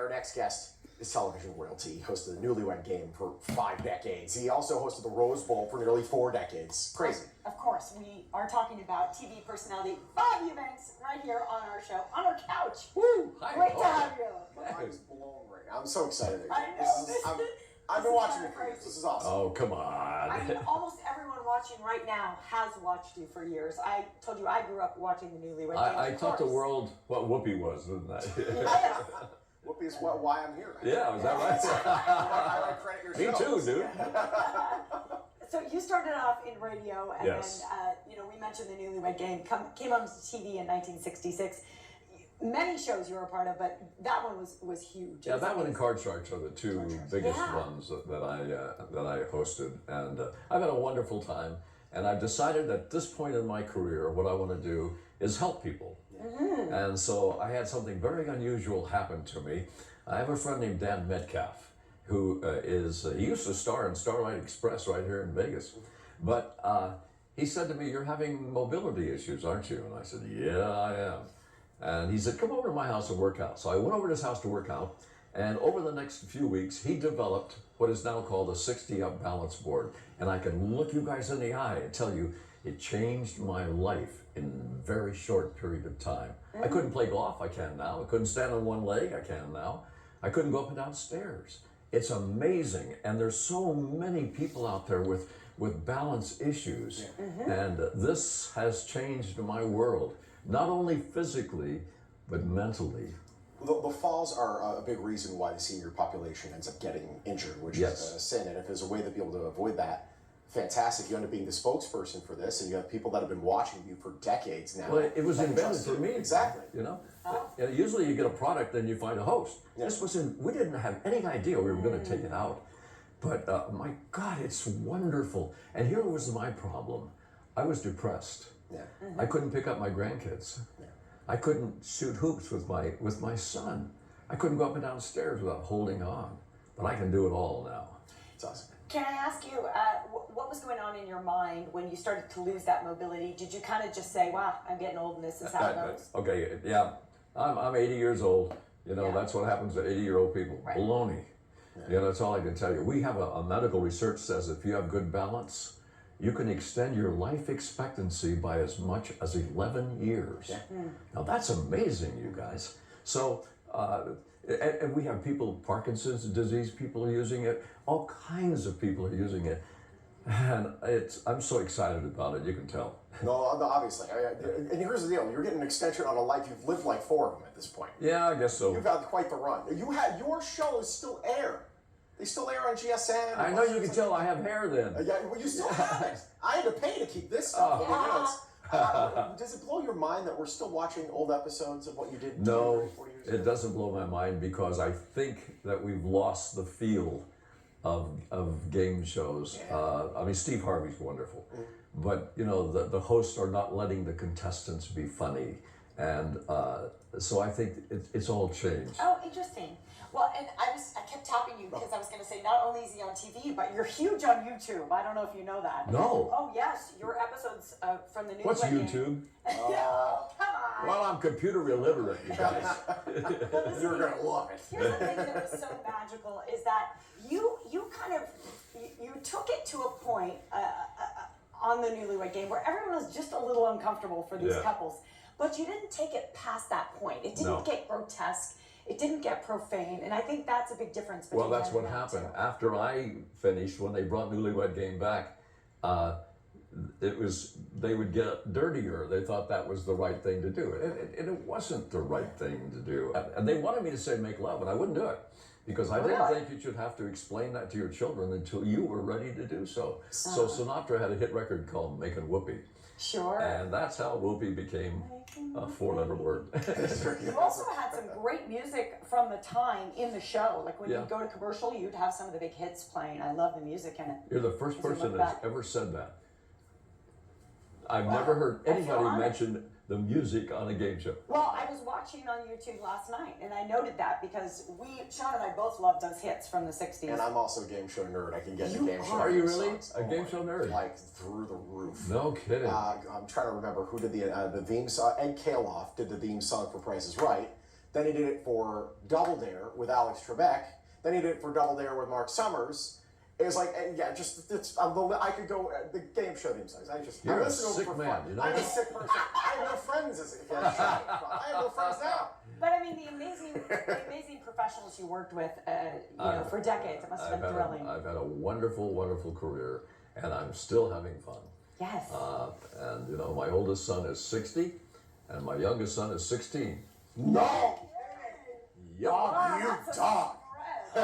our next guest is television royalty. He hosted the Newlywed Game for 5 decades. He also hosted the Rose Bowl for nearly 4 decades. Crazy. Of course, we are talking about TV personality Bob Eubanks right here on our show, on our couch. Woo! Hi, great to have you. My mind is blown right now. I'm so excited. I know. I've been watching you for years. This is awesome. Oh, come on. I mean, almost everyone watching right now has watched you for years. I told you I grew up watching the Newlywed Game. I taught the world what Whoopi was, didn't I? Yeah. Whoopi is why I'm here. Yeah, is that right? I like credit your Me too, dude. So you started off in radio, and Yes. then we mentioned the Newlywed Game came on TV in 1966. Many shows you were a part of, but that one was huge. Yeah, that one and Card Sharks are the two biggest Yeah. ones that I hosted, and I've had a wonderful time. And I've decided at this point in my career, what I want to do is help people. Mm-hmm. And so I had something very unusual happen to me. I have a friend named Dan Metcalf, who he used to star in Starlight Express right here in Vegas. But he said to me, "You're having mobility issues, aren't you?" And I said, "Yeah, I am." And he said, "Come over to my house and work out." So I went over to his house to work out. And over the next few weeks, he developed what is now called a 60-up balance board. And I can look you guys in the eye and tell you, it changed my life in a very short period of time. I couldn't play golf, I can now. I couldn't stand on one leg, I can now. I couldn't go up and down stairs. It's amazing. And there's so many people out there with balance issues. And this has changed my world, not only physically, but mentally. The falls are a big reason why the senior population ends up getting injured, which is a sin. And if there's a way to be able to avoid that, fantastic. You end up being the spokesperson for this, and you have people that have been watching you for decades now. Well, it was invented for me. Exactly. You know? Usually you get a product, then you find a host. This we didn't have any idea we were going to take it out. But my God, it's wonderful. And here was my problem. I was depressed. Yeah. I couldn't pick up my grandkids. I couldn't shoot hoops with my son. I couldn't go up and down stairs without holding on. But I can do it all now. It's awesome. Can I ask you, what was going on in your mind when you started to lose that mobility? Did you kind of just say, "Wow, I'm getting old and this is how it goes"? Okay, yeah. I'm 80 years old. You know, that's what happens to 80-year-old people. Right. Baloney. You know, that's all I can tell you. We have a medical research says if you have good balance, you can extend your life expectancy by as much as 11 years. Yeah. Now that's amazing, you guys. So, and we have people, Parkinson's disease people are using it. All kinds of people are using it. And I'm so excited about it, you can tell. No, obviously. And here's the deal. You're getting an extension on a life. You've lived like 4 of them at this point. Yeah, I guess so. You've had quite the run. Your shows still air. They still air on GSN. I know you can tell I have hair then. Yeah, well, you still have it. I had to pay to keep this stuff. Does it blow your mind that we're still watching old episodes of what you did 40 years ago? It doesn't blow my mind because I think that we've lost the feel of game shows. I mean, Steve Harvey's wonderful, but you know the hosts are not letting the contestants be funny, and so I think it's all changed. Oh, interesting. Well, and I kept tapping you because I was going to say not only is he on TV, but you're huge on YouTube. I don't know if you know that. No. Oh yes, your episodes from the Newlywed What's Game. YouTube? Oh, come on. Well, I'm computer illiterate, you guys. You're going to love it. Here's the thing that was so magical is that you kind of you took it to a point on the Newlywed Game where everyone was just a little uncomfortable for these couples, but you didn't take it past that point. It didn't get grotesque. It didn't get profane, and I think that's a big difference between Well, that's then what and now, happened. too. After I finished, when they brought Newlywed Game back, they would get dirtier. They thought that was the right thing to do. And it wasn't the right thing to do. And they wanted me to say make love, and I wouldn't do it. Because I didn't think you should have to explain that to your children until you were ready to do so. So Sinatra had a hit record called Making Whoopee. Sure. And that's how whoopee became a 4-letter word. You also had some great music from the time in the show. Like when you'd go to commercial, you'd have some of the big hits playing. I love the music in it. You're the first person that's ever said that. I've Wow. never heard I feel anybody honored. mention the music on a game show. Well, I was watching on YouTube last night, and I noted that because Sean and I both love those hits from the 60s. And I'm also a game show nerd. I can get You the game show. Are you really songs. a game show nerd? Like through the roof. No kidding. I'm trying to remember who did the theme song. Ed Kaloff did the theme song for Price is Right. Then he did it for Double Dare with Alex Trebek. Then he did it for Double Dare with Mark Summers. It was like, yeah, just I could go. The game showed him size. You're I a sick man. You know I'm that? a sick person. I have no friends. I have no friends now. But I mean, the amazing professionals you worked with, for decades. It must have been thrilling. I've had a wonderful, wonderful career, and I'm still having fun. Yes. And you know, my oldest son is 60, and my youngest son is 16. No. Yeah. You dog. Oh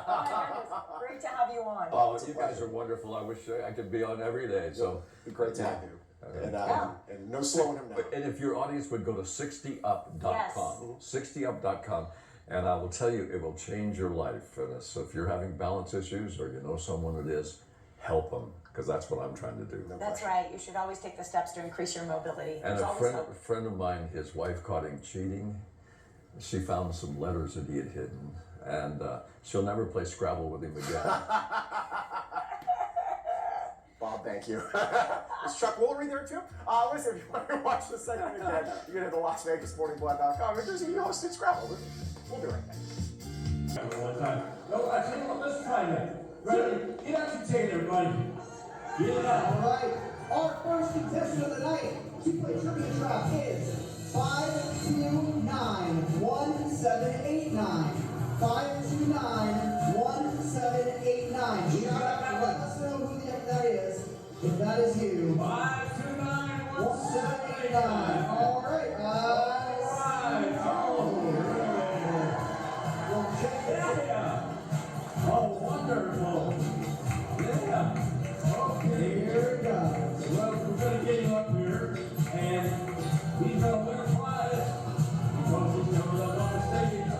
my goodness. Great to have you on. Oh, you guys are wonderful. I wish I could be on every day. So It'd be great to have you. And no slowing him down. And if your audience would go to 60up.com, 60up.com, and I will tell you, it will change your life. And so if you're having balance issues or you know someone it is, help them, because that's what I'm trying to do. That's right. You should always take the steps to increase your mobility. And There's a always hope. friend of mine, his wife caught him cheating. She found some letters that he had hidden, and she'll never play Scrabble with him again. Bob, thank you. Is Chuck Woolery there too? Listen, if you want to watch this segment again, you can hit the LasVegasMorningBlood.com. If there's a hosted Scrabble, we'll be right back. One time. No, I tell you what, let's try that. Ready? Get out your tape there, buddy. Get it out. All right. Our first contestant of the night to play trivia trap is 5291789. 5291789. You gotta let us know who the heck that is. If that is you. 5291789. All right, guys. Well, check this out. Yeah. Oh, wonderful. Yeah. Okay. Here it goes. Well, we're going to get you up here, and he's going to win a prize because he's coming up on the stage.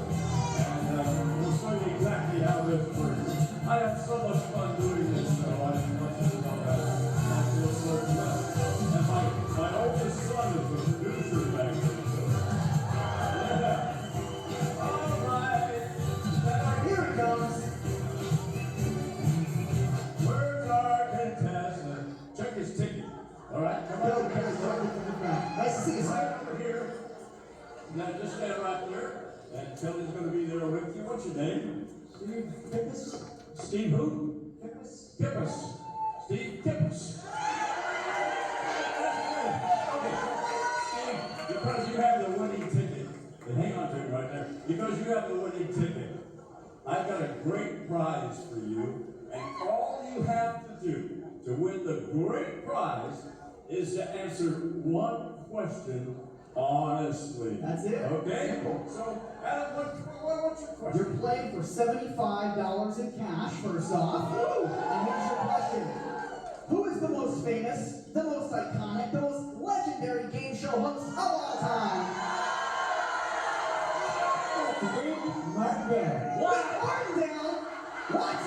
And we'll show you exactly how this works. I have so much fun doing this, so I just want you to know that. I feel so blessed. And my oldest son is the producer back there. So. Yeah. All right. Here it comes. Where's our contestant? Check his ticket. All right, come on. Nice to see you, Right sir. over here. Now just stand right there. And Kelly's going to be there with you. What's your name? Steve Pippus. Steve who? Pippus. Kippis. Steve Kippis. Okay. Steve, because you have the winning ticket, and hang on to it right there. Because you have the winning ticket, I've got a great prize for you, and all you have to do to win the great prize is to answer one question honestly. That's it. Okay? Simple. So, Adam, what's your question? You're playing for $75 in cash, first off. And here's your question. Who is the most famous, the most iconic, the most legendary game show host of all time? Martindale. What? Martindale? What?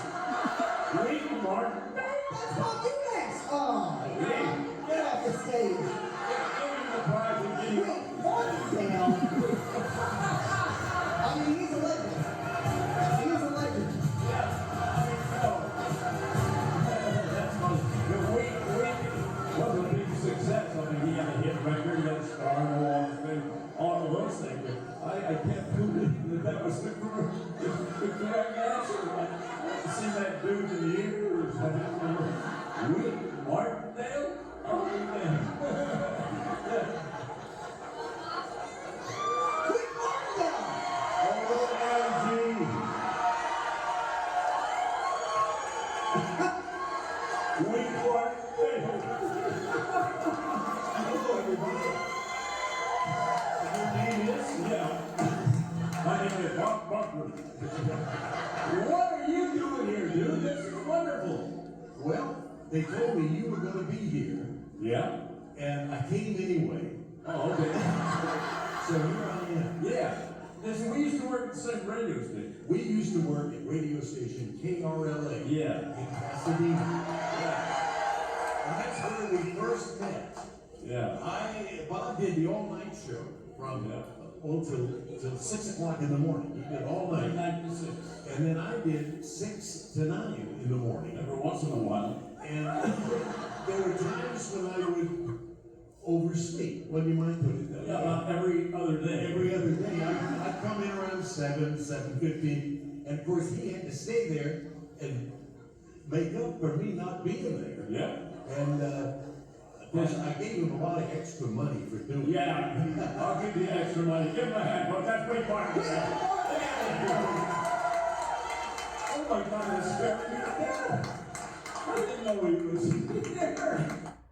Wait, Martin. That's Bob Eubanks. Oh, get off the stage. Give him the prize and give him. Wait, Martindale? I mean, he's a legend. He is a legend. That's funny. The week was a big success. I mean, he had a hit record, he had a star on the wall, all of those things. But I can't believe that was the correct answer. I see that dude in the ears. Wait, Martindale? Oh, man. Yeah. Quick Martindale! OMG. Wait, Martindale. Hello, everybody. Your name is? Yeah. My name is Bob Buckler. What are you doing here, dude? This is wonderful. Well, they told me you were going to be here, Yeah? and I came anyway. Oh, okay. So here I am. Yeah. Listen, we used to work at the same radio station. We used to work at radio station KRLA Yeah. in Pasadena, Yeah. and that's where we first met. Yeah. Bob did the all-night show from till 6 o'clock in the morning. He did all night, 96. and then I did 6 to 9 in the morning. Every once in a while. And there were times when I would oversleep. Wouldn't you mind putting it that way? About every other day. Every other day, I'd come in around 7:15, and of course he had to stay there and make up for me not being there. Yeah. And of course I gave him a lot of extra money for doing it. Yeah, I'll give you extra money. Give him a hand, but that's big part of it. Oh my God, it scared me to death. I didn't know he was there.